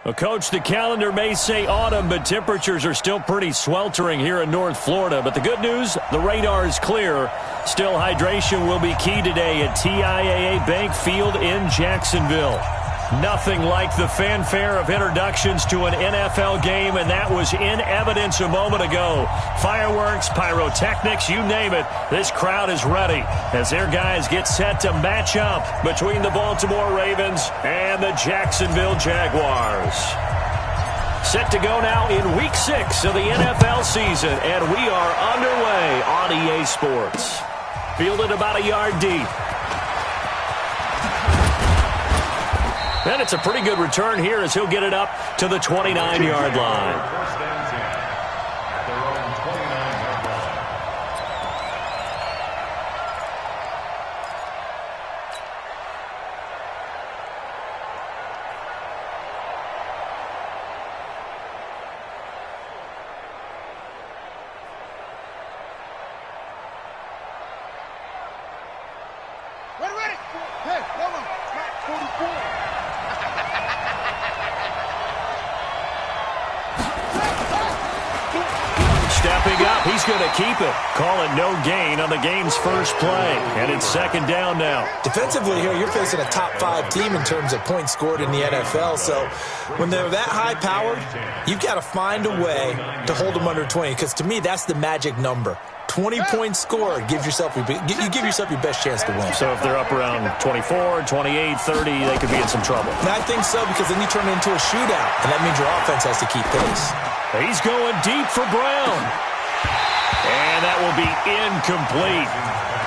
Well, Coach, the calendar may say autumn, but temperatures are still pretty sweltering here in North Florida. But the good news, the radar is clear. Still, hydration will be key today at TIAA Bank Field in Jacksonville. Nothing like the fanfare of introductions to an NFL game, and that was in evidence a moment ago. Fireworks, pyrotechnics, you name it. This crowd is ready as their guys get set to match up between the Baltimore Ravens and the Jacksonville Jaguars. Set to go now in Week 6 of the NFL season, and we are underway on EA Sports. Fielded about a yard deep. And it's a pretty good return here as he'll get it up to the 29-yard line. Stepping up, he's going to keep it. Call it no gain on the game's first play. And it's second down now. Defensively here, you're facing a top-5 team in terms of points scored in the NFL. So when they're that high-powered, you've got to find a way to hold them under 20. Because to me, that's the magic number. 20 points scored, you give yourself your best chance to win. So if they're up around 24, 28, 30, they could be in some trouble. And I think so, because then you turn it into a shootout, and that means your offense has to keep pace. He's going deep for Brown. And that will be incomplete.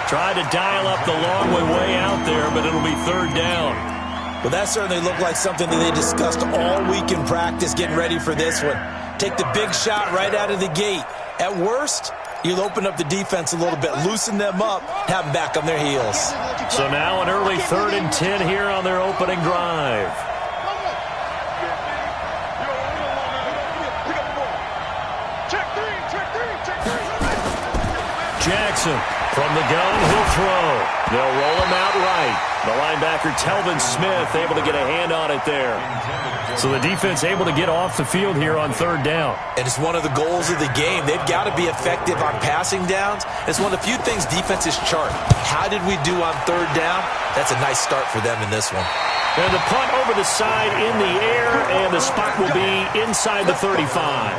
Tried to dial up the long way out there, but it'll be third down. Well, that certainly looked like something that they discussed all week in practice, getting ready for this one. Take the big shot right out of the gate. At worst, you'll open up the defense a little bit, loosen them up, have them back on their heels. So now an early 3rd and 10 here on their opening drive. Jackson from the gun, he'll throw. They'll roll him out right. The linebacker, Telvin Smith, able to get a hand on it there. So the defense able to get off the field here on 3rd down. And it's one of the goals of the game. They've got to be effective on passing downs. It's one of the few things defenses chart. How did we do on 3rd down? That's a nice start for them in this one. And the punt over the side in the air, and the spot will be inside the 35.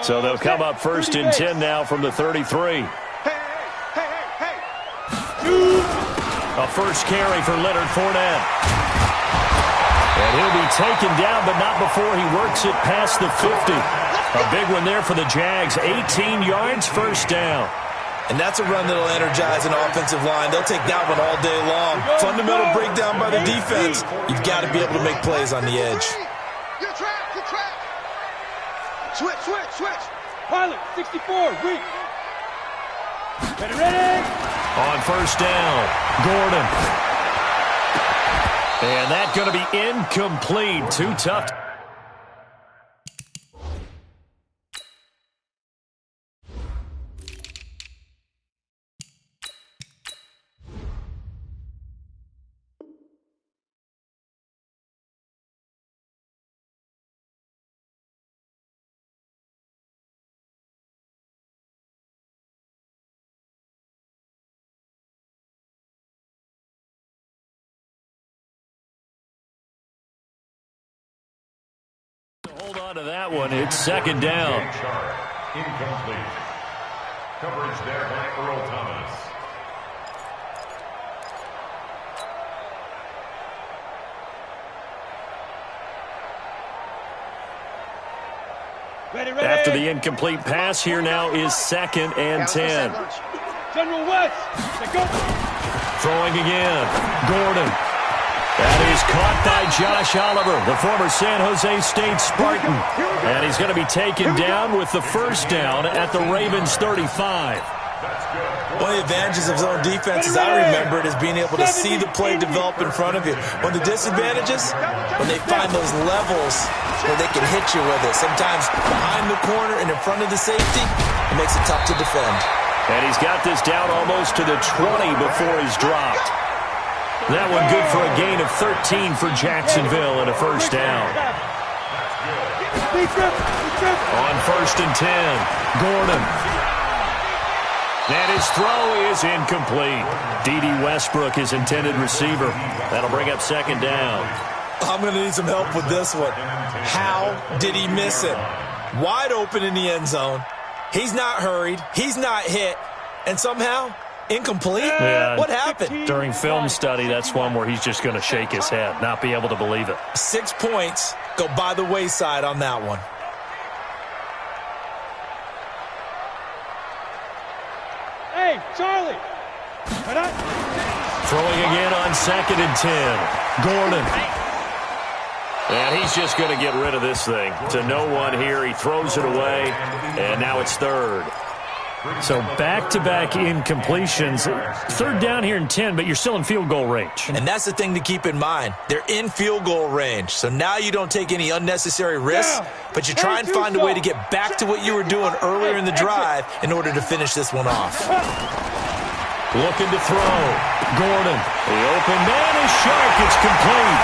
So they'll come up 1st and 10 now from the 33. A first carry for Leonard Fournette. And he'll be taken down, but not before he works it past the 50. A big one there for the Jags. 18 yards, first down. And that's a run that'll energize an offensive line. They'll take that one all day long. Fundamental breakdown by the defense. You've got to be able to make plays on the edge. Switch. Pilot, 64, weak. Ready. On first down, Gordon. And that's going to be incomplete. Too tough. Hold on to that one. It's second down. Incomplete. Coverage there by Earl Thomas. Ready. After the incomplete pass, here now is 2nd and 10. General West, go. Throwing again. Gordon. That is caught by Josh Oliver, the former San Jose State Spartan. And he's going to be taken down with the first down at the Ravens 35. One of the advantages of zone defense, as I remember it, is being able to see the play develop in front of you. One of the disadvantages, when they find those levels where they can hit you with it. Sometimes behind the corner and in front of the safety, it makes it tough to defend. And he's got this down almost to the 20 before he's dropped. That one good for a gain of 13 for Jacksonville and a first down. On 1st and 10, Gordon. And his throw is incomplete. D.D. Westbrook, his intended receiver. That'll bring up 2nd down. I'm going to need some help with this one. How did he miss it? Wide open in the end zone. He's not hurried. He's not hit. And somehow, incomplete? Yeah, what happened? During film study, that's one where he's just going to shake his head, not be able to believe it. 6 points go by the wayside on that one. Hey, Charlie! Throwing again on 2nd and 10. Gordon. And he's just going to get rid of this thing. To no one here. He throws it away. And now it's 3rd. So back-to-back incompletions. 3rd down here in 10, but you're still in field goal range. And that's the thing to keep in mind. They're in field goal range. So now you don't take any unnecessary risks, but you try and find a way to get back to what you were doing earlier in the drive in order to finish this one off. Looking to throw. Gordon. The open man is Shark. It's complete.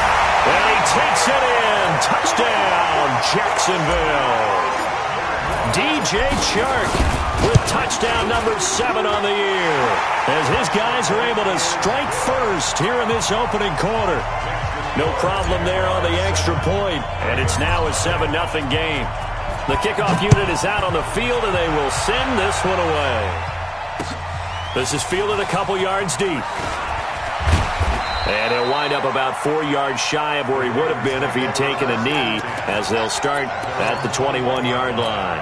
And he takes it in. Touchdown, Jacksonville. DJ Chark with touchdown number 7 on the year. As his guys are able to strike first here in this opening quarter. No problem there on the extra point. And it's now a 7-0 game. The kickoff unit is out on the field, and they will send this one away. This is fielded a couple yards deep. And he'll wind up about 4 yards shy of where he would have been if he'd taken a knee, as they'll start at the 21-yard line.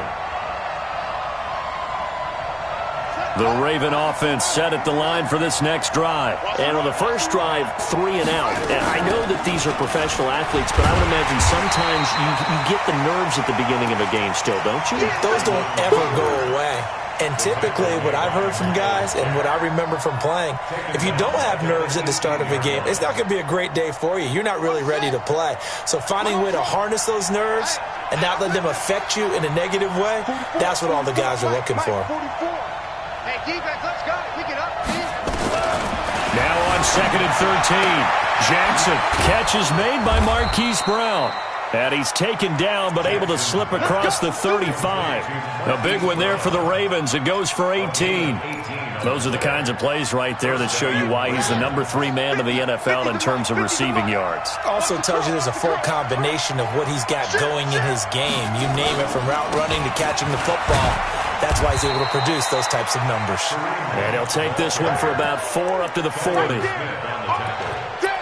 The Raven offense set at the line for this next drive. And on the first drive, 3 and out. And I know that these are professional athletes, but I would imagine sometimes you get the nerves at the beginning of a game still, don't you? Those don't ever go away. And typically, what I've heard from guys and what I remember from playing, if you don't have nerves at the start of a game, it's not going to be a great day for you. You're not really ready to play. So finding a way to harness those nerves and not let them affect you in a negative way, that's what all the guys are looking for. Hey, defense, let's go. Pick it up. Now on 2nd and 13. Jackson. Catch is made by Marquise Brown. And he's taken down, but able to slip across the 35. A big one there for the Ravens. It goes for 18. Those are the kinds of plays right there that show you why he's the number 3 man in the NFL in terms of receiving yards. Also tells you there's a full combination of what he's got going in his game. You name it, from route running to catching the football. That's why he's able to produce those types of numbers. And he'll take this one for about 4 up to the 40.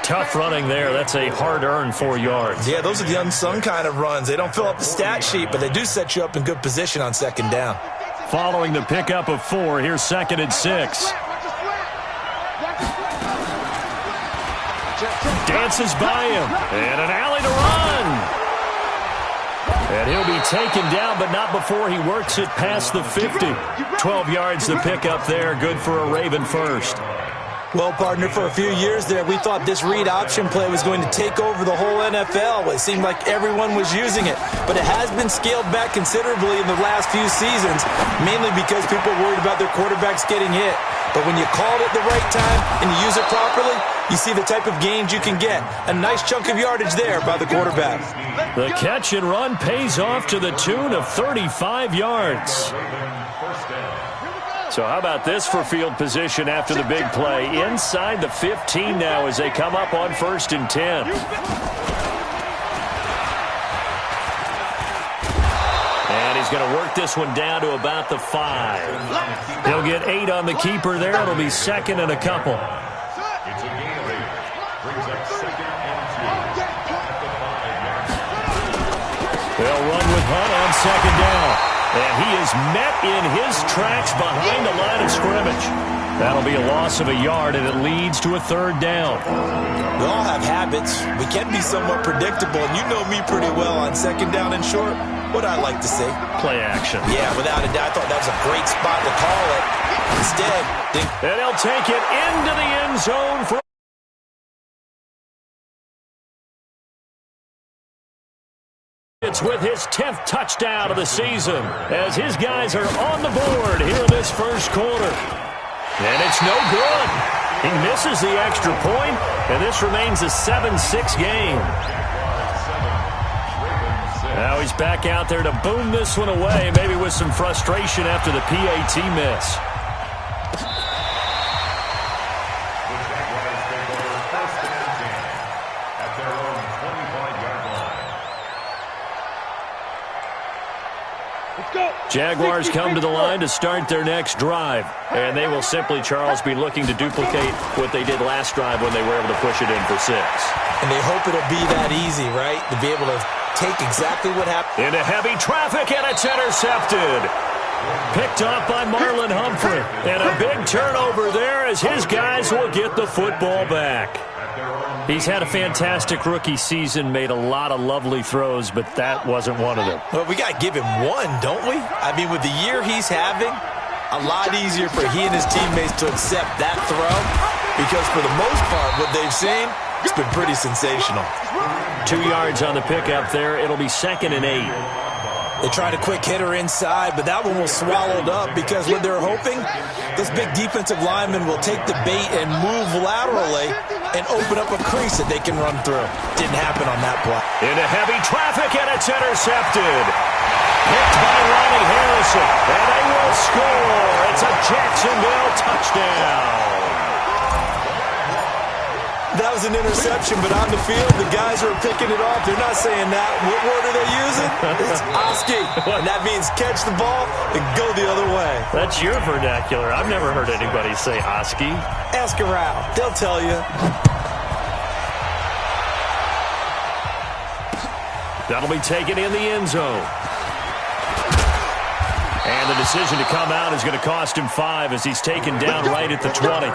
Tough running there. That's a hard-earned 4 yards. Yeah, those are the unsung kind of runs. They don't fill up the stat sheet, but they do set you up in good position on 2nd down. Following the pickup of 4, here's 2nd and 6. Dances by him. And an alley to run. And he'll be taken down, but not before he works it past the 50. 12 yards to pick up there. Good for a Raven first. Well, partner, for a few years there, we thought this read option play was going to take over the whole NFL. It seemed like everyone was using it. But it has been scaled back considerably in the last few seasons, mainly because people are worried about their quarterbacks getting hit. But when you call it at the right time and you use it properly, you see the type of gains you can get. A nice chunk of yardage there by the quarterback. The catch and run pays off to the tune of 35 yards. So how about this for field position after the big play? Inside the 15 now as they come up on 1st and 10. And he's going to work this one down to about the 5. He'll get 8 on the keeper there. It'll be 2nd and a couple. It's a gain of 8. Brings up 2nd and 2. They'll run with Hunt on 2nd down. And he is met in his tracks behind the line of scrimmage. That'll be a loss of a yard, and it leads to a 3rd down. We all have habits. We can be somewhat predictable, and you know me pretty well on 2nd down and short. what I like to see. Play action. Yeah, without a doubt. I thought that was a great spot to call it. Instead, and he'll take it into the end zone for it's with his 10th touchdown of the season as his guys are on the board here in this first quarter. And it's no good. He misses the extra point, and this remains a 7-6 game. Now he's back out there to boom this one away, maybe with some frustration after the PAT miss. Jaguars come to the line to start their next drive. And they will simply, Charles, be looking to duplicate what they did last drive when they were able to push it in for 6. And they hope it'll be that easy, right? To be able to take exactly what happened. Into heavy traffic, and it's intercepted. Picked off by Marlon Humphrey. And a big turnover there as his guys will get the football back. He's had a fantastic rookie season, made a lot of lovely throws, but that wasn't one of them. Well, we got to give him one, don't we? I mean, with the year he's having, a lot easier for he and his teammates to accept that throw because for the most part, what they've seen, it's been pretty sensational. 2 yards on the pickup there. It'll be 2nd and 8. They tried a quick hitter inside, but that one was swallowed up because what they're hoping, this big defensive lineman will take the bait and move laterally and open up a crease that they can run through. Didn't happen on that play. Into heavy traffic, and it's intercepted. Picked by Ronnie Harrison, and they will score. It's a Jacksonville touchdown. That was an interception, but on the field, the guys who are picking it off, they're not saying that. What word are they using? It's Oski, and that means catch the ball and go the other way. That's your vernacular. I've never heard anybody say Oski. Ask around. They'll tell you. That'll be taken in the end zone. And the decision to come out is going to cost him 5 as he's taken down right at the 20.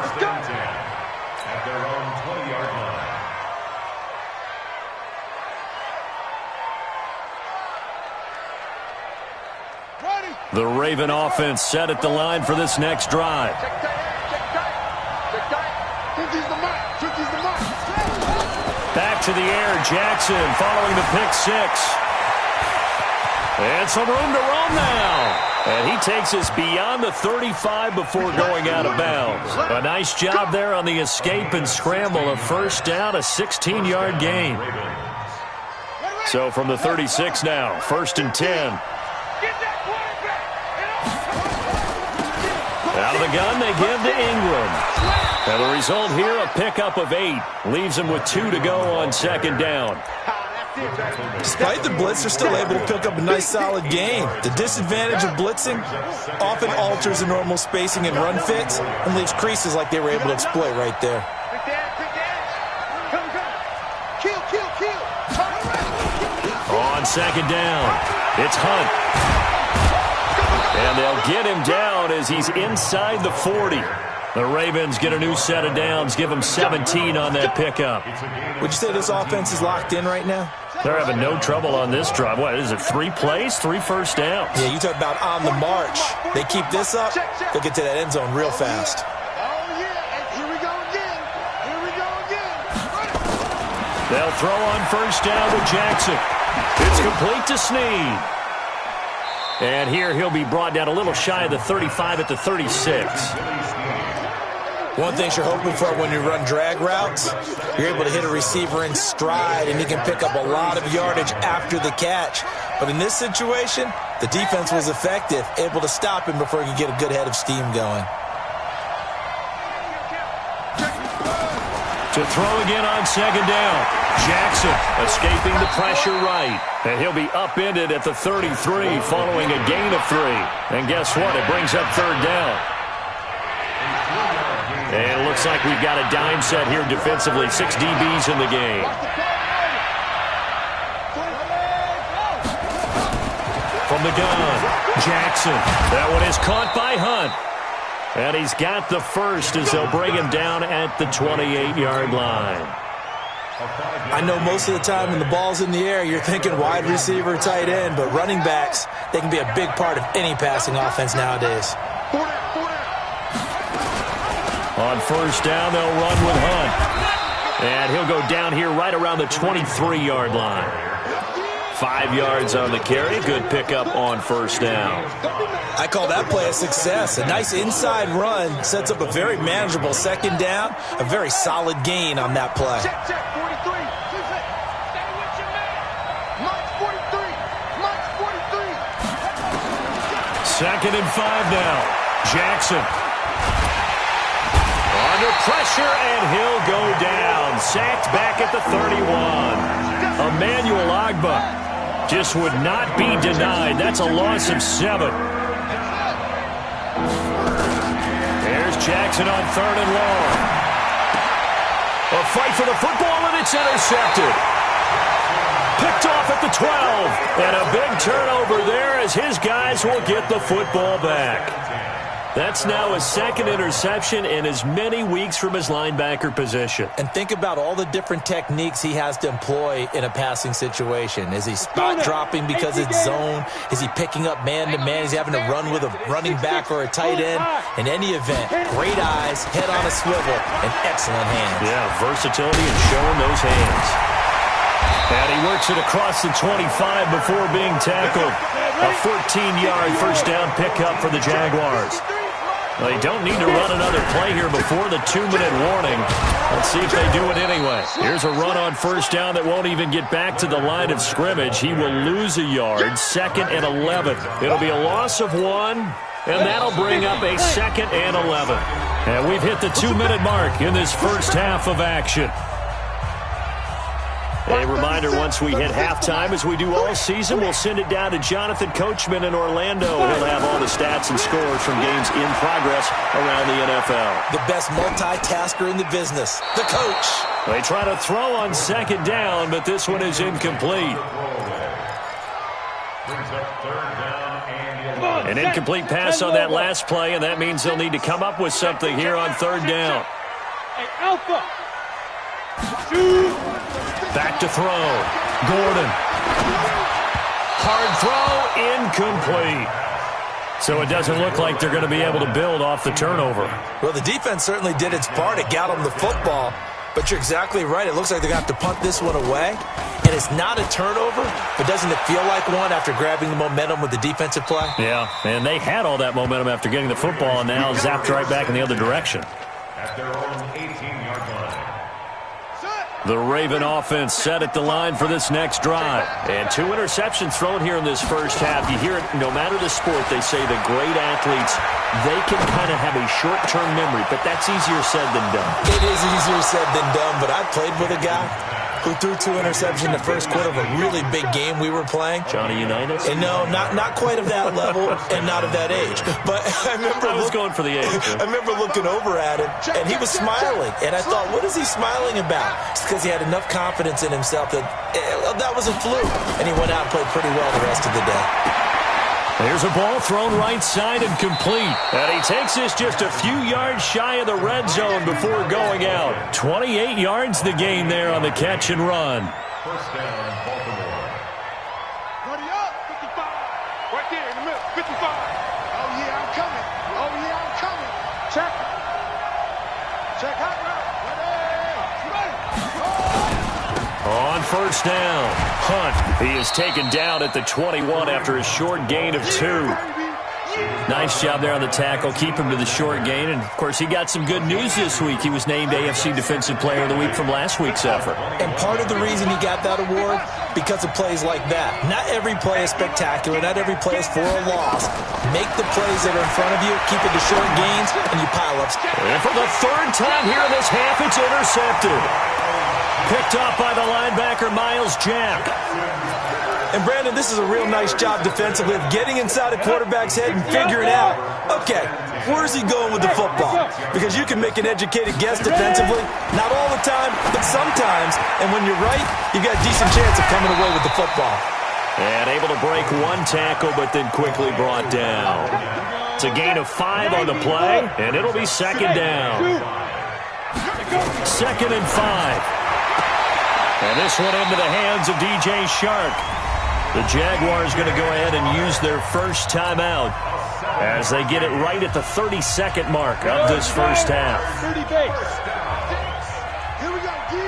The Raven offense set at the line for this next drive. Back to the air, Jackson following the pick 6. And some room to roam now. And he takes us beyond the 35 before going out of bounds. A nice job there on the escape and scramble. A first down, a 16-yard gain. So from the 36 now, 1st and 10. Out of the gun, they give to Ingram. And the result here, a pickup of 8. Leaves them with 2 to go on 2nd down. Despite the blitz, they're still able to pick up a nice, solid gain. The disadvantage of blitzing often alters the normal spacing and run fits and leaves creases like they were able to exploit right there. On 2nd down, it's Hunt. And they'll get him down as he's inside the 40. The Ravens get a new set of downs, give him 17 on that pickup. Would you say this offense is locked in right now? They're having no trouble on this drive. What is it, 3 plays, 3 first downs? Yeah, you talk about on the march. They keep this up, they'll get to that end zone real fast. They'll throw on first down to Jackson. It's complete to Snead. And here he'll be brought down a little shy of the 35 at the 36. One thing you're hoping for when you run drag routes, you're able to hit a receiver in stride and he can pick up a lot of yardage after the catch. But in this situation, the defense was effective, able to stop him before he could get a good head of steam going. To throw again on 2nd down. Jackson escaping the pressure right. And he'll be upended at the 33 following a gain of 3. And guess what? It brings up 3rd down. And it looks like we've got a dime set here defensively. 6 DBs in the game. From the gun, Jackson. That one is caught by Hunt. And he's got the first as they'll bring him down at the 28-yard line. I know most of the time when the ball's in the air, you're thinking wide receiver, tight end, but running backs, they can be a big part of any passing offense nowadays. On first down, they'll run with Hunt. And he'll go down here right around the 23-yard line. 5 yards on the carry. Good pickup on first down. I call that play a success. A nice inside run sets up a very manageable second down. A very solid gain on that play. Check, 43. Stay with your man. March 43. March 43. Second and 5 now. Jackson. Under pressure, and he'll go down. Sacked back at the 31. Emmanuel Ogbah just would not be denied. That's a loss of 7. There's Jackson on third and long. A fight for the football, and it's intercepted. Picked off at the 12. And a big turnover there as his guys will get the football back. That's now his second interception in as many weeks from his linebacker position. And think about all the different techniques he has to employ in a passing situation. Is he spot dropping because it's zone? Is he picking up man-to-man? Is he having to run with a running back or a tight end? In any event, great eyes, head on a swivel, and excellent hands. Yeah, versatility and showing those hands. And he works it across the 25 before being tackled. A 14-yard first down pickup for the Jaguars. They don't need to run another play here before the 2-minute warning. Let's see if they do it anyway. Here's a run on first down that won't even get back to the line of scrimmage. He will lose a yard. 2nd and 11. It'll be a loss of 1, and that'll bring up a 2nd and 11. And we've hit the 2-minute mark in this first half of action. A reminder, once we hit halftime, as we do all season, we'll send it down to Jonathan Coachman in Orlando. He'll have all the stats and scores from games in progress around the NFL. The best multitasker in the business, the coach. They try to throw on second down, but this one is incomplete. An incomplete pass on that last play, and that means they'll need to come up with something here on third down. Hey, Alpha. Back to throw. Gordon. Hard throw, incomplete. So it doesn't look like they're going to be able to build off the turnover. Well, the defense certainly did its part. It got them the football. But you're exactly right. It looks like they're going to have to punt this one away. And it's not a turnover, but doesn't it feel like one after grabbing the momentum with the defensive play? Yeah, and they had all that momentum after getting the football, and now zapped right back in the other direction. At their own 18-yard line. The Raven offense set at the line for this next drive. And 2 interceptions thrown here in this first half. You hear it, no matter the sport, they say the great athletes, they can kind of have a short-term memory, but that's easier said than done. It is easier said than done, but I played with a guy who threw 2 interceptions in the first quarter of a really big game we were playing. Johnny Unitas? And no, not quite of that level and not of that age. But I remember I was going for the age. I remember looking over at him, and he was smiling. And I thought, what is he smiling about? It's because he had enough confidence in himself that that was a fluke. And he went out and played pretty well the rest of the day. There's a ball thrown right side and complete. And he takes this just a few yards shy of the red zone before going out. 28 yards the gain there on the catch and run. First down, Baltimore. Ready up, 55. Right there in the middle, 55. Oh, yeah, I'm coming. Oh, yeah, I'm coming. Check. Check out now. On first down, Hunt. He is taken down at the 21 after a short gain of 2. Nice job there on the tackle. Keep him to the short gain. And, of course, he got some good news this week. He was named AFC Defensive Player of the Week from last week's effort. And part of the reason he got that award, because of plays like that. Not every play is spectacular. Not every play is for a loss. Make the plays that are in front of you, keep it to short gains, and you pile up. And for the 3rd time here in this half, it's intercepted. Picked off by the linebacker, Miles Jack. And, Brandon, this is a real nice job defensively of getting inside a quarterback's head and figuring out, okay, where's he going with the football? Because you can make an educated guess defensively. Not all the time, but sometimes. And when you're right, you got a decent chance of coming away with the football. And able to break 1 tackle, but then quickly brought down. It's a gain of 5 on the play, and it'll be 2nd down. 2nd and 5. And this one into the hands of DJ Shark. The Jaguars going to go ahead and use their first timeout as they get it right at the 30-second mark of this first half. 30 base. Here we go, D.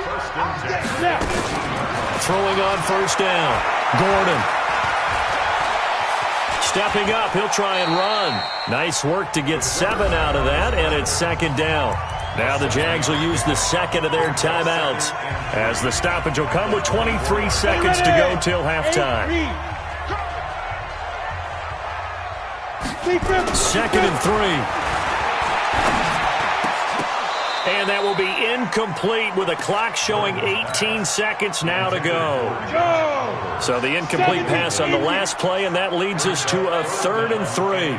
Throwing on first down. Gordon. Stepping up, he'll try and run. Nice work to get 7 out of that, and it's second down. Now the Jags will use the second of their timeouts as the stoppage will come with 23 seconds to go till halftime. Second and 3. And that will be incomplete with a clock showing 18 seconds now to go. So the incomplete pass on the last play, and that leads us to a 3rd and 3.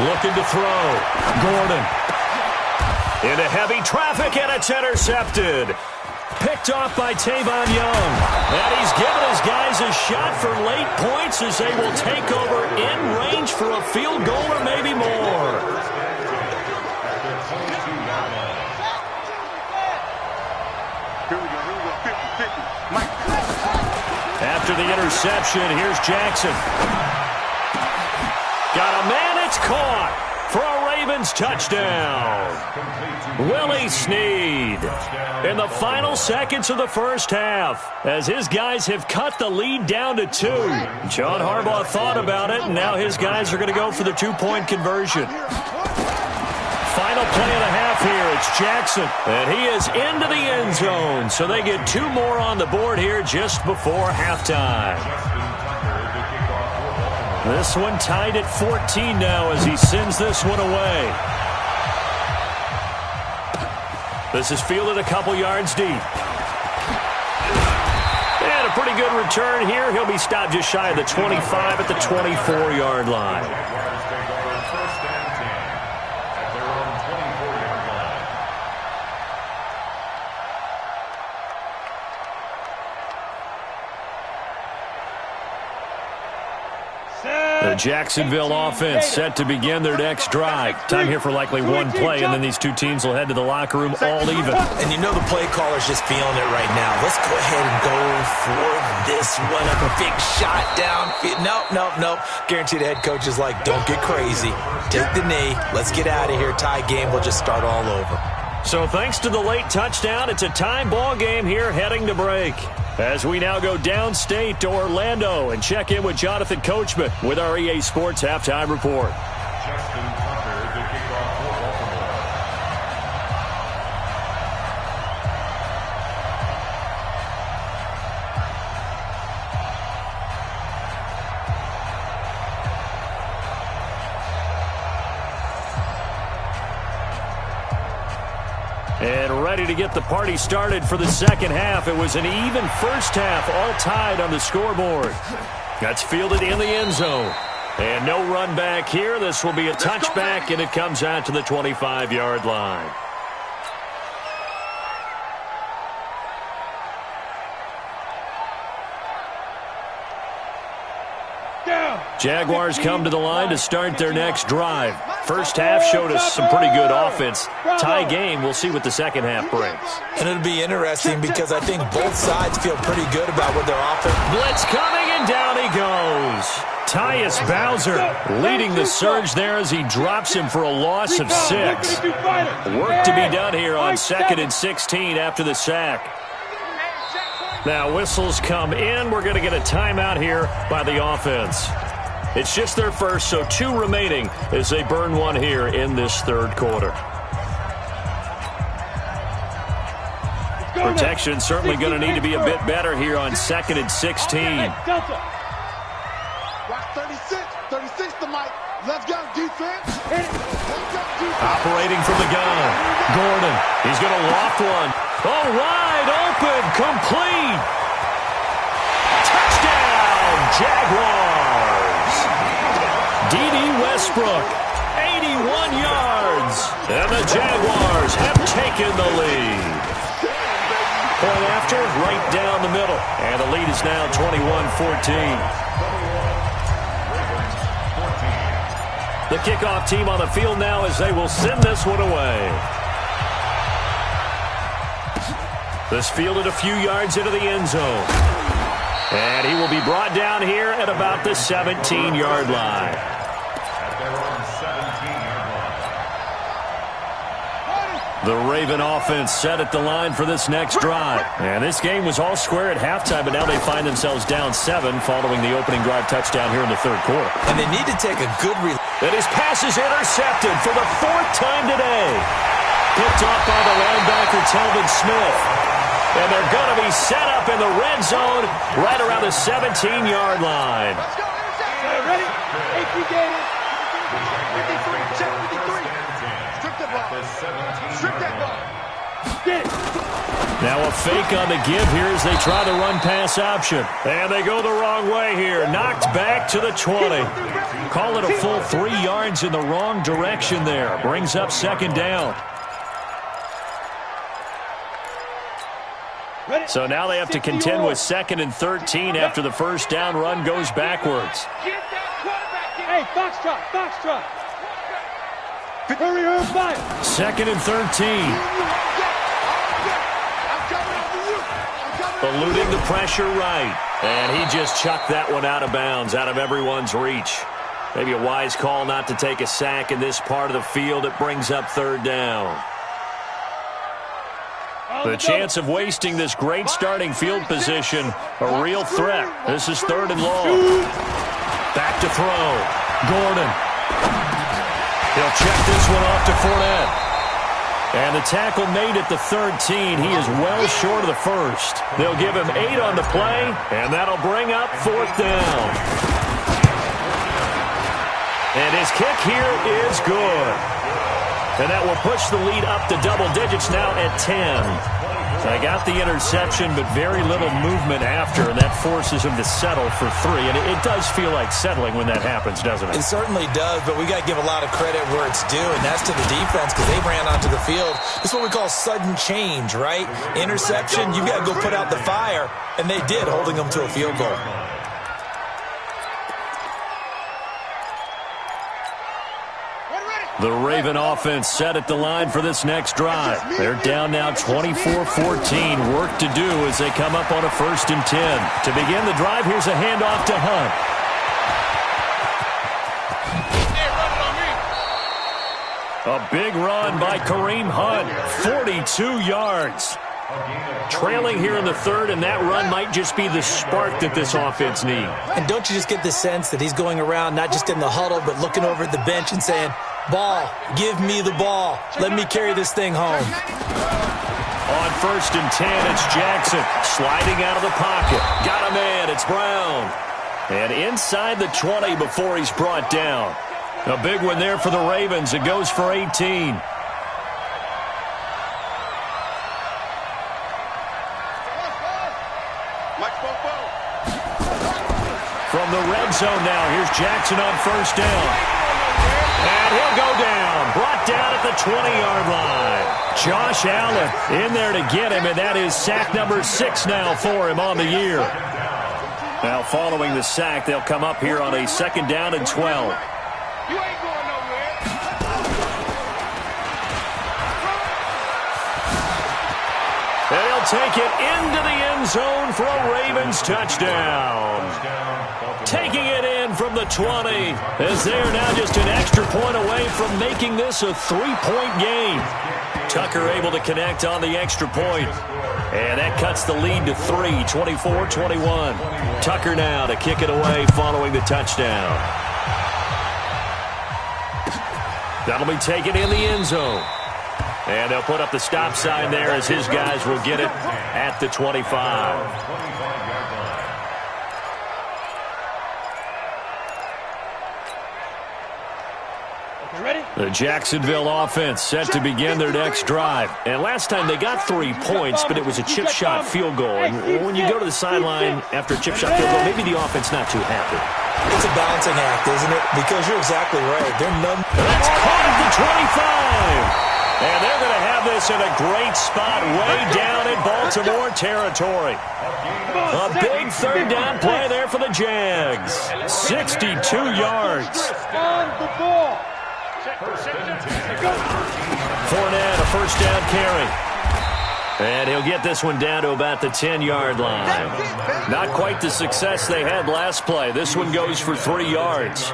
Looking to throw. Gordon. Into heavy traffic, and it's intercepted. Picked off by Tavon Young. And he's given his guys a shot for late points as they will take over in range for a field goal or maybe more. After the interception, here's Jackson. Got a man, it's caught for a Ravens touchdown. Willie Snead in the final seconds of the first half as his guys have cut the lead down to 2. John Harbaugh thought about it, and now his guys are going to go for the 2-point conversion. Final play and a half here. It's Jackson, and he is into the end zone. So they get 2 more on the board here just before halftime. This one tied at 14 now as he sends this one away. This is fielded a couple yards deep. And a pretty good return here. He'll be stopped just shy of the 25 at the 24-yard line. The Jacksonville offense set to begin their next drive. Time here for likely one play, and then these two teams will head to the locker room all even. And you know the play caller's just feeling it right now. Let's go ahead and go for this one. A big shot down. Nope. Guarantee the head coach is like, don't get crazy. Take the knee. Let's get out of here. Tie game. We'll just start all over. So thanks to the late touchdown, it's a time ball game here heading to break. As we now go downstate to Orlando and check in with Jonathan Coachman with our EA Sports Halftime Report. Justin Tucker, the kickoff for Baltimore. And ready to get the party started for the second half. It was an even first half, all tied on the scoreboard. That's fielded in the end zone. And no run back here. This will be a touchback, and it comes out to the 25-yard line. Jaguars come to the line to start their next drive. First half showed us some pretty good offense. Tie game, we'll see what the second half brings. And it'll be interesting because I think both sides feel pretty good about what their offense. Blitz coming, and down he goes. Tyus Bowser leading the surge there as he drops him for a loss of 6. Work to be done here on 2nd and 16 after the sack. Now whistles come in. We're going to get a timeout here by the offense. It's just their first, so 2 remaining as they burn one here in this third quarter. Protection certainly going to need to be a bit better here on 2nd and 16. Watch 36 to Mike. Let's go, defense. Operating from the gun. Gordon, he's going to loft one. Oh, wide open, complete. Touchdown, Jaguars. D.D. Westbrook, 81 yards. And the Jaguars have taken the lead. Point after, right down the middle. And the lead is now 21-14. The kickoff team on the field now as they will send this one away. This fielded a few yards into the end zone. And he will be brought down here at about the 17-yard line. The Raven offense set at the line for this next drive. And this game was all square at halftime, but now they find themselves down 7 following the opening drive touchdown here in the third quarter. And they need to take a good And his pass is intercepted for the 4th time today. Picked off by the linebacker, Telvin Smith. And they're going to be set up in the red zone right around the 17-yard line. Let's go. Ready? AP Gators. 53. Check 53. Strip that ball. Strip that ball. Get it. Now a fake on the give here as they try the run-pass option. And they go the wrong way here. Knocked back to the 20. Call it a full 3 yards in the wrong direction there. Brings up 2nd down. So now they have to contend with 2nd and 13 after the first down run goes backwards. Get that quarterback in. Hey, Foxtrot. Hurry, fire. 2nd and 13. Eluding the pressure right. And he just chucked that one out of bounds, out of everyone's reach. Maybe a wise call not to take a sack in this part of the field. It brings up 3rd down. The chance of wasting this great starting field position, a real threat. This is 3rd and long. Back to throw. Gordon. He'll check this one off to Fournette. And the tackle made at the 13. He is well short of the first. They'll give him 8 on the play, and that'll bring up 4th down. And his kick here is good. And that will push the lead up to double digits now at 10. They got the interception, but very little movement after, and that forces him to settle for 3. And it does feel like settling when that happens, doesn't it? It certainly does, but we got to give a lot of credit where it's due, and that's to the defense because they ran onto the field. It's what we call sudden change, right? Interception, you've got to go put out the fire, and they did, holding them to a field goal. The Raven offense set at the line for this next drive. They're down now 24-14. Work to do as they come up on a 1st and 10. To begin the drive, here's a handoff to Hunt. A big run by Kareem Hunt, 42 yards. Trailing here in the 3rd, and that run might just be the spark that this offense needs. And don't you just get the sense that he's going around, not just in the huddle, but looking over at the bench and saying, ball, give me the ball. Let me carry this thing home. On 1st and 10, it's Jackson sliding out of the pocket. Got a man, it's Brown. And inside the 20 before he's brought down. A big one there for the Ravens. It goes for 18. From the red zone now, here's Jackson on 1st down. And he'll go down, brought down at the 20-yard line. Josh Allen in there to get him, and that is sack number 6 now for him on the year. Now following the sack, they'll come up here on a 2nd down and 12. You ain't going nowhere. They'll take it into the end zone for a Ravens touchdown. Taking it in from the 20 as they are now just an extra point away from making this a 3-point game. Tucker able to connect on the extra point. And that cuts the lead to 3, 24-21. Tucker now to kick it away following the touchdown. That'll be taken in the end zone. And they'll put up the stop sign there as his guys will get it at the 25. The Jacksonville offense set to begin their next drive. And last time they got 3 points, but it was a chip shot field goal. And when you go to the sideline after a chip shot field goal, maybe the offense not too happy. It's a balancing act, isn't it? Because you're exactly right. That's caught at the 25. And they're going to have this in a great spot way down in Baltimore territory. A big 3rd down play there for the Jags. 62 yards. On the ball. Fournette, a 1st down carry. And he'll get this one down to about the 10-yard line. Not quite the success they had last play. This one goes for 3 yards.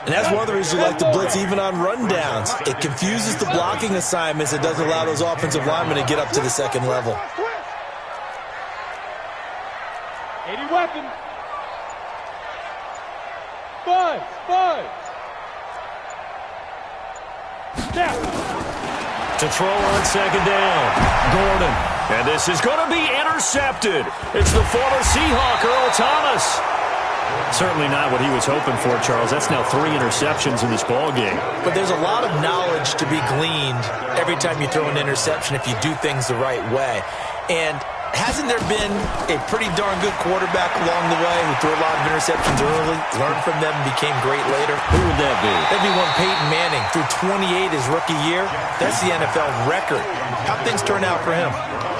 And that's one of the reasons we like to blitz even on rundowns. It confuses the blocking assignments. It doesn't allow those offensive linemen to get up to the second level. 80 weapons. 5. Snap. To throw on second down, Gordon. And this is going to be intercepted. It's the former Seahawk, Earl Thomas. Certainly not what he was hoping for, Charles. That's now 3 interceptions in this ball game. But there's a lot of knowledge to be gleaned every time you throw an interception if you do things the right way. And hasn't there been a pretty darn good quarterback along the way who threw a lot of interceptions early, learned from them, and became great later? Who would that be? That'd be one Peyton Manning. Threw 28 his rookie year. That's the NFL record. How'd things turn out for him?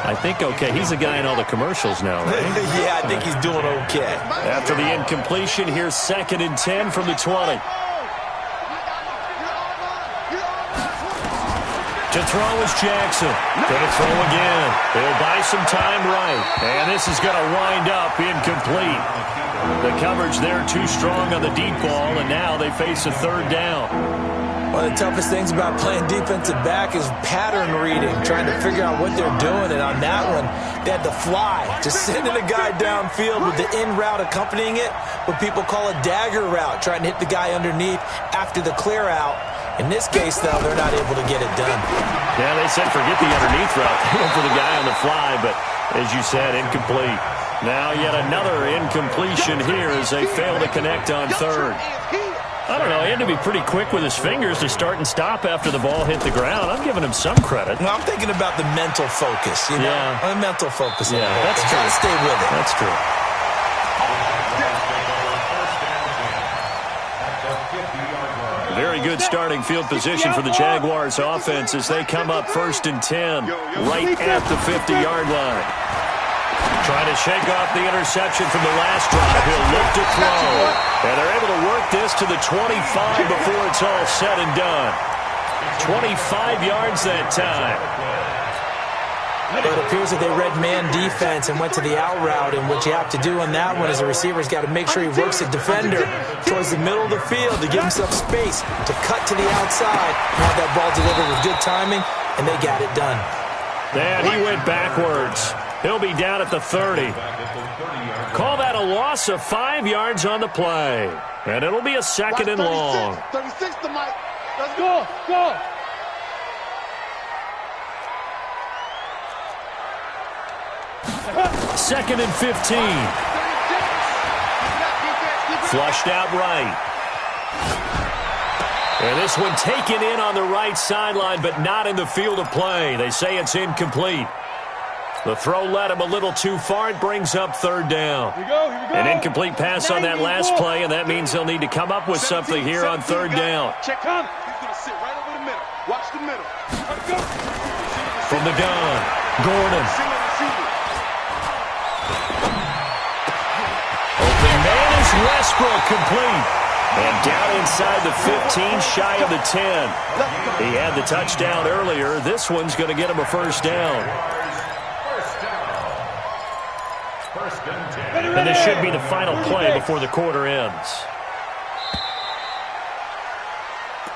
I think okay. He's a guy in all the commercials now, right? Yeah, I think he's doing okay. After the incompletion, here's 2nd and 10 from the 20. To throw is Jackson. Going to throw again. He'll buy some time right. And this is going to wind up incomplete. The coverage there too strong on the deep ball, and now they face a 3rd down. One of the toughest things about playing defensive back is pattern reading, trying to figure out what they're doing. And on that one, they had to fly, just sending a guy downfield with the in route accompanying it, what people call a dagger route, trying to hit the guy underneath after the clear out. In this case, though, they're not able to get it done. Yeah, they said forget the underneath route. They went for the guy on the fly, but as you said, incomplete. Now yet another incompletion here as they fail to connect on 3rd. I don't know. He had to be pretty quick with his fingers to start and stop after the ball hit the ground. I'm giving him some credit. Well, I'm thinking about the mental focus, you know? Yeah. The mental focus. Yeah, that's true. Got to stay with it. That's true. Very good starting field position for the Jaguars offense as they come up 1st and 10 right at the 50-yard line. Trying to shake off the interception from the last drive. He'll look to throw. And they're able to work this to the 25 before it's all said and done. 25 yards that time. But it appears that they read man defense and went to the out route. And what you have to do on that one is the receiver's got to make sure he works the defender towards the middle of the field to give himself space to cut to the outside and have that ball delivered with good timing, and they got it done. And he went backwards. He'll be down at the 30. Call that a loss of 5 yards on the play. And it'll be a 2nd and long. 36 to Mike. Let's go. Go. Second and 15. Flushed out right. And this one taken in on the right sideline, but not in the field of play. They say it's incomplete. The throw led him a little too far. It brings up 3rd down. Here we go. An incomplete pass on that last play, and that means they'll need to come up with something here on 3rd down. Check him. He's going to sit right over the middle. Watch the middle. Let's go. From the gun, Gordon. Open man is Westbrook, complete. And down inside the 15, shy of the 10. He had the touchdown earlier. This one's going to get him a 1st down. And this should be the final play before the quarter ends.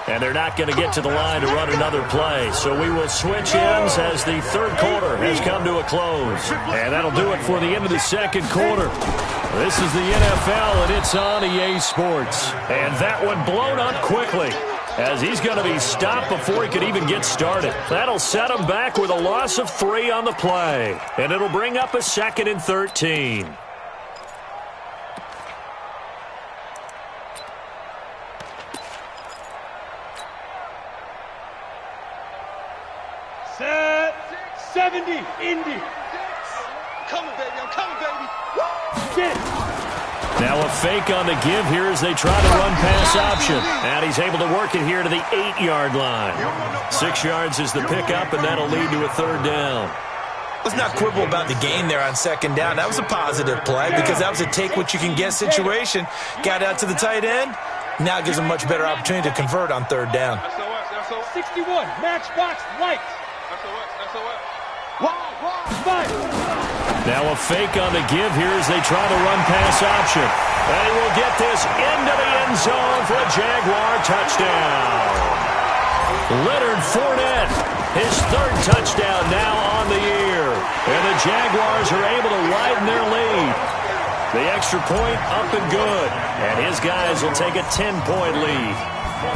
And they're not going to get to the line to run another play. So we will switch ends as the 3rd quarter has come to a close. And that'll do it for the end of the 2nd quarter. This is the NFL, and it's on EA Sports. And that one blown up quickly as he's going to be stopped before he could even get started. That'll set him back with a loss of 3 on the play. And it'll bring up a 2nd and 13. Set. 70. Indy. Coming, baby. I'm coming, baby. Get it. Now a fake on the give here as they try to run pass option. And he's able to work it here to the 8-yard line. 6 yards is the pickup, and that'll lead to a 3rd down. Let's not quibble about the gain there on 2nd down. That was a positive play because that was a take-what-you-can-get situation. Got out to the tight end. Now it gives them a much better opportunity to convert on 3rd down. 61. Matchbox lights. SOS. Now a fake on the give here as they try to run pass option. And he will get this into the end zone for a Jaguar touchdown. Leonard Fournette, his third touchdown now on the year. And the Jaguars are able to widen their lead. The extra point up and good. And his guys will take a 10-point lead.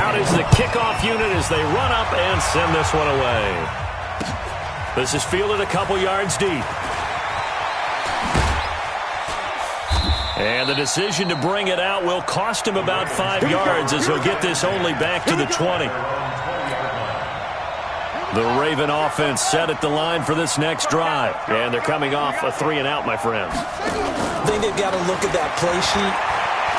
Out is the kickoff unit as they run up and send this one away. This is fielded a couple yards deep. And the decision to bring it out will cost him about 5 yards as he'll get this only back to the 20. The Raven offense set at the line for this next drive. And they're coming off a 3-and-out, my friends. I think they've got to look at that play sheet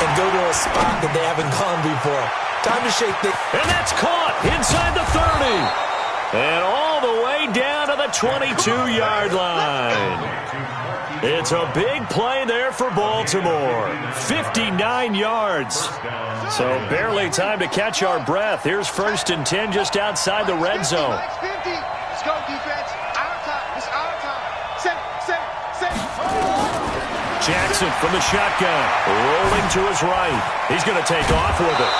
and go to a spot that they haven't gone before. Time to shake the... And that's caught inside the 30. And all the way down to the 22-yard line. It's a big play there for Baltimore. 59 yards. So barely time to catch our breath. Here's 1st and 10 just outside the red zone. Let's go, defense. Our time. It's our time. Set. Jackson from the shotgun. Rolling to his right. He's going to take off with it.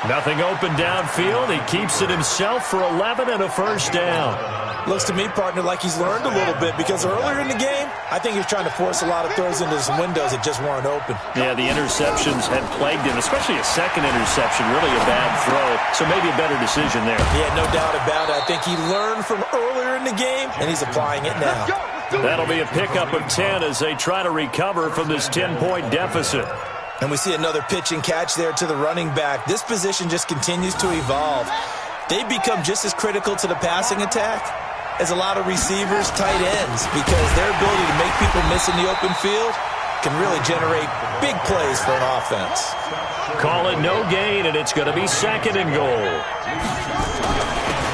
Nothing open downfield. He keeps it himself for 11 and a first down. Looks to me, partner, like he's learned a little bit because earlier in the game, I think he was trying to force a lot of throws into some windows that just weren't open. Yeah, the interceptions had plagued him, especially a second interception, really a bad throw. So maybe a better decision there. Yeah, no doubt about it. I think he learned from earlier in the game, and he's applying it now. That'll be a pickup of 10 as they try to recover from this 10-point deficit. And we see another pitch and catch there to the running back. This position just continues to evolve. They become just as critical to the passing attack as a lot of receivers, tight ends, because their ability to make people miss in the open field can really generate big plays for an offense. Call it no gain, and it's going to be 2nd and goal.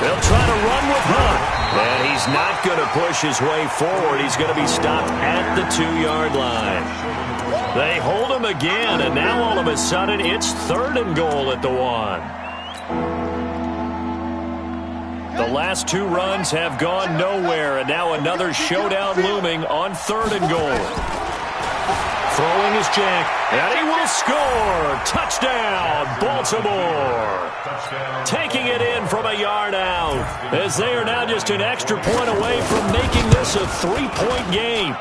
They'll try to run with Hunt, and he's not going to push his way forward. He's going to be stopped at the 2-yard line. They hold him again, and now all of a sudden it's 3rd and goal at the 1. The last 2 runs have gone nowhere, and now another showdown looming on 3rd and goal. Throwing is Jack, and he will score. Touchdown, Baltimore. Taking it in from a yard out, as they are now just an extra point away from making this a 3-point game.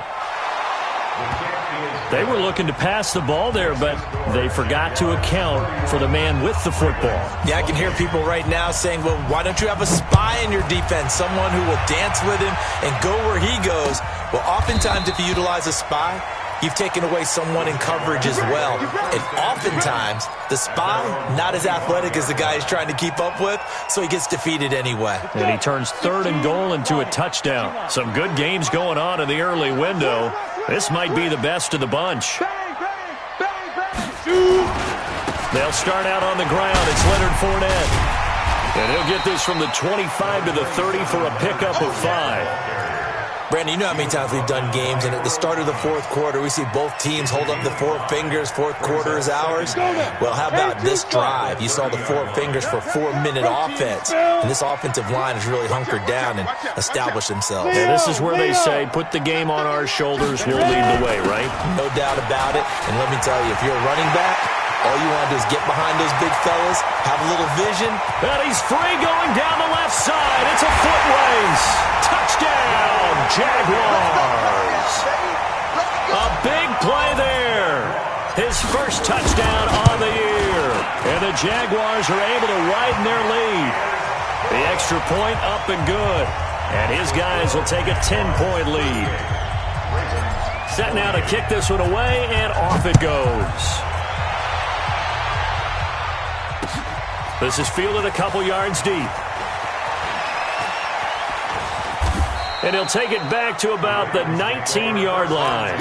They were looking to pass the ball there, but they forgot to account for the man with the football. Yeah, I can hear people right now saying, well, why don't you have a spy in your defense, someone who will dance with him and go where he goes? Well, oftentimes if you utilize a spy, you've taken away someone in coverage as well. And oftentimes, the spy, not as athletic as the guy he's trying to keep up with, so he gets defeated anyway. And he turns 3rd and goal into a touchdown. Some good games going on in the early window. This might be the best of the bunch. They'll start out on the ground. It's Leonard Fournette. And he'll get this from the 25 to the 30 for a pickup of 5. Brandon, you know how many times we've done games, and at the start of the 4th quarter, we see both teams hold up the 4 fingers, 4th quarter is ours. Well, how about this drive? You saw the 4 fingers for 4-minute offense, and this offensive line has really hunkered down and established themselves. Yeah, this is where they say, put the game on our shoulders, we'll lead the way, right? No doubt about it, and let me tell you, if you're a running back, all you want to do is get behind those big fellas, have a little vision. And he's free going down the left side. It's a foot race. Touchdown, Jaguars. A big play there. His first touchdown on the year. And the Jaguars are able to widen their lead. The extra point up and good. And his guys will take a 10-point lead. Set now to kick this one away, and off it goes. This is fielded a couple yards deep. And he'll take it back to about the 19-yard line.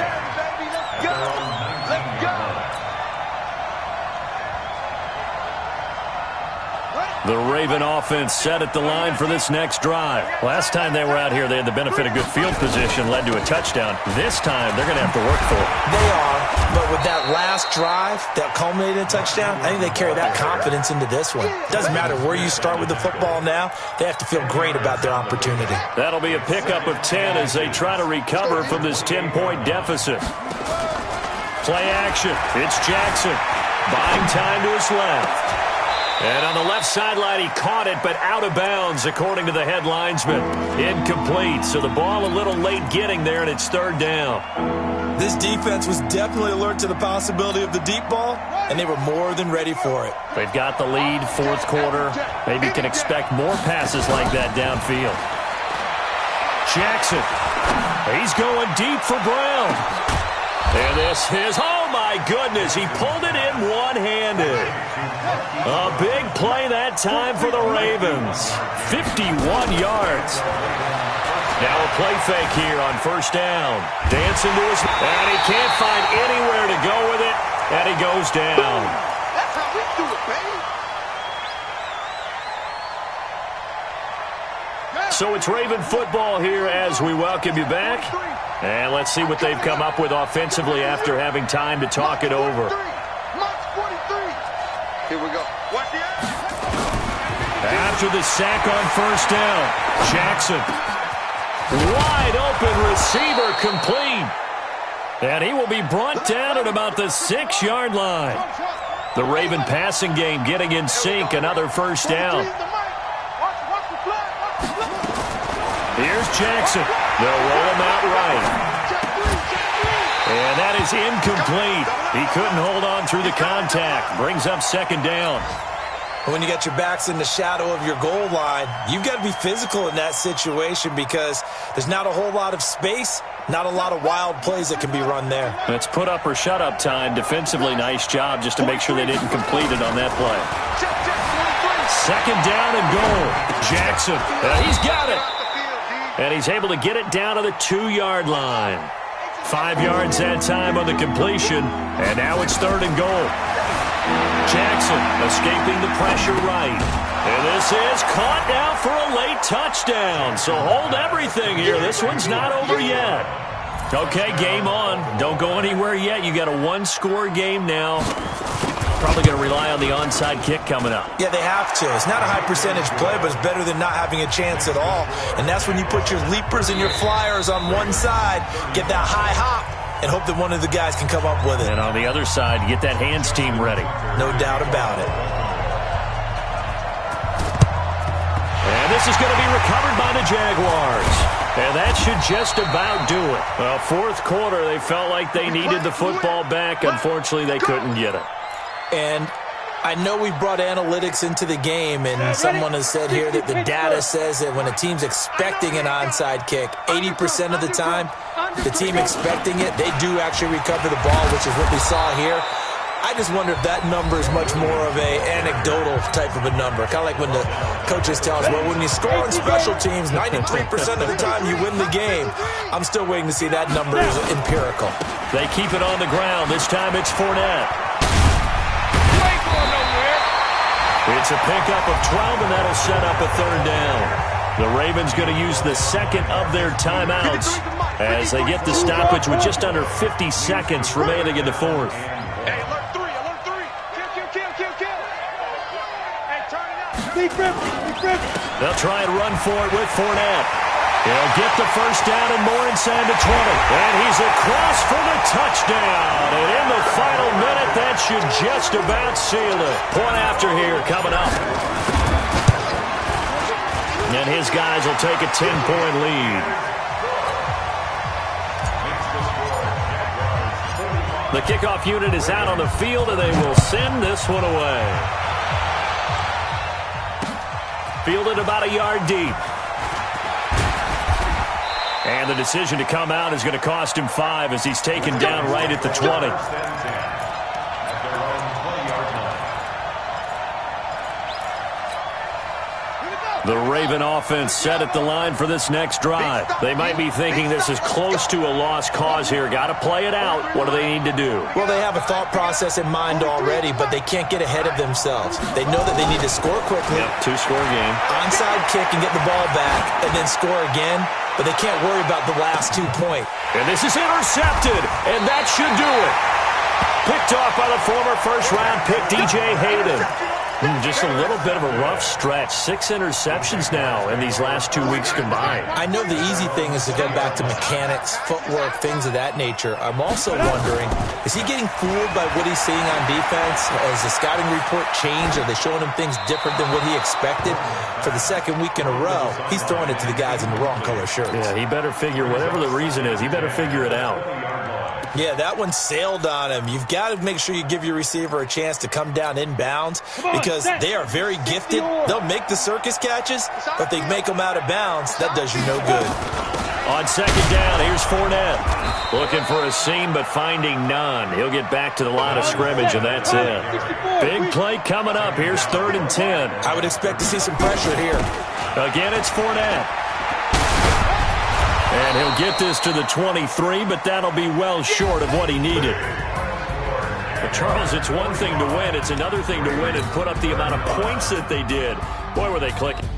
The Raven offense set at the line for this next drive. Last time they were out here, they had the benefit of good field position, led to a touchdown. This time, they're going to have to work for it. They are, but with that last drive that culminated in a touchdown, I think they carry that confidence into this one. Doesn't matter where you start with the football now, they have to feel great about their opportunity. That'll be a pickup of 10 as they try to recover from this 10-point deficit. Play action. It's Jackson. Buying time to his left. And on the left sideline, he caught it, but out of bounds, according to the head linesman. Incomplete, so the ball a little late getting there, and it's third down. This defense was definitely alert to the possibility of the deep ball, and they were more than ready for it. They've got the lead, fourth quarter. Maybe you can expect more passes like that downfield. Jackson, he's going deep for Brown. And this is, oh my goodness, he pulled it in one-handed. A big play that time for the Ravens. 51 yards. Now a play fake here on first down. Dancing to his, and he can't find anywhere to go with it, and he goes down. That's how we do it, baby. So it's Raven football here as we welcome you back. And let's see what they've come up with offensively after having time to talk it over. Here we go. Watch the After the sack on first down, Jackson. Wide open receiver complete. And he will be brought down at about the 6-yard line. The Raven passing game getting in sync, another first down. Here's Jackson. They'll roll him out right. And that is incomplete. He couldn't hold on through the contact. Brings up second down. When you got your backs in the shadow of your goal line, you've got to be physical in that situation because there's not a whole lot of space, not a lot of wild plays that can be run there. It's put up or shut up time. Defensively, nice job just to make sure they didn't complete it on that play. Second down and goal. Jackson, he's got it. And he's able to get it down to the 2-yard line. 5 yards that time on the completion. And now it's third and goal. Jackson escaping the pressure right. And this is caught now for a late touchdown. So hold everything here. This one's not over yet. Okay, game on. Don't go anywhere yet. You got a one-score game now. Probably going to rely on the onside kick coming up. Yeah, they have to. It's not a high-percentage play, but it's better than not having a chance at all. And that's when you put your leapers and your flyers on one side, get that high hop, and hope that one of the guys can come up with it. And on the other side, get that hands team ready. No doubt about it. And this is going to be recovered by the Jaguars. And that should just about do it. Well, fourth quarter, they felt like they needed the football back. Unfortunately, they couldn't get it. And I know we brought analytics into the game, and someone has said here that the data says that when a team's expecting an onside kick, 80% of the time, the team expecting it, they do actually recover the ball, which is what we saw here. I just wonder if that number is much more of a anecdotal type of a number. Kind of like when the coaches tell us, well, when you score on special teams, 93% of the time you win the game. I'm still waiting to see that number is empirical. They keep it on the ground. This time it's Fournette. It's a pickup of 12, and that'll set up a third down. The Ravens going to use the second of their timeouts as they get the stoppage with just under 50 seconds remaining in the fourth. Hey, alert 3, alert 3. Kill. Hey, turn it up. They'll try and run for it with Fournette. He'll get the first down and more inside the 20. And he's across for the touchdown. And in the final minute, that should just about seal it. Point after here coming up. And his guys will take a 10-point lead. The kickoff unit is out on the field, and they will send this one away. Fielded about a yard deep. And the decision to come out is going to cost him 5 as he's taken down right at the 20. The Raven offense set at the line for this next drive. They might be thinking this is close to a lost cause here. Got to play it out. What do they need to do? Well, they have a thought process in mind already, but they can't get ahead of themselves. They know that they need to score quickly. Yep, two-score game. Onside kick and get the ball back, and then score again. But they can't worry about the last 2 points. And this is intercepted, and that should do it. Picked off by the former first-round pick, DJ Hayden. Just a little bit of a rough stretch. 6 interceptions now in these last 2 weeks combined. I know the easy thing is to go back to mechanics, footwork, things of that nature. I'm also wondering, is he getting fooled by what he's seeing on defense? Has the scouting report changed? Are they showing him things different than what he expected? For the second week in a row, he's throwing it to the guys in the wrong color shirts. Yeah, he better figure, whatever the reason is, he better figure it out. Yeah, that one sailed on him. You've got to make sure you give your receiver a chance to come down inbounds because they are very gifted. They'll make the circus catches, but if they make them out of bounds, that does you no good. On second down, here's Fournette. Looking for a seam, but finding none. He'll get back to the line of scrimmage, and that's it. Big play coming up. Here's 3rd and 10. I would expect to see some pressure here. Again, it's Fournette. And he'll get this to the 23, but that'll be well short of what he needed. But Charles, it's one thing to win. It's another thing to win and put up the amount of points that they did. Boy, were they clicking.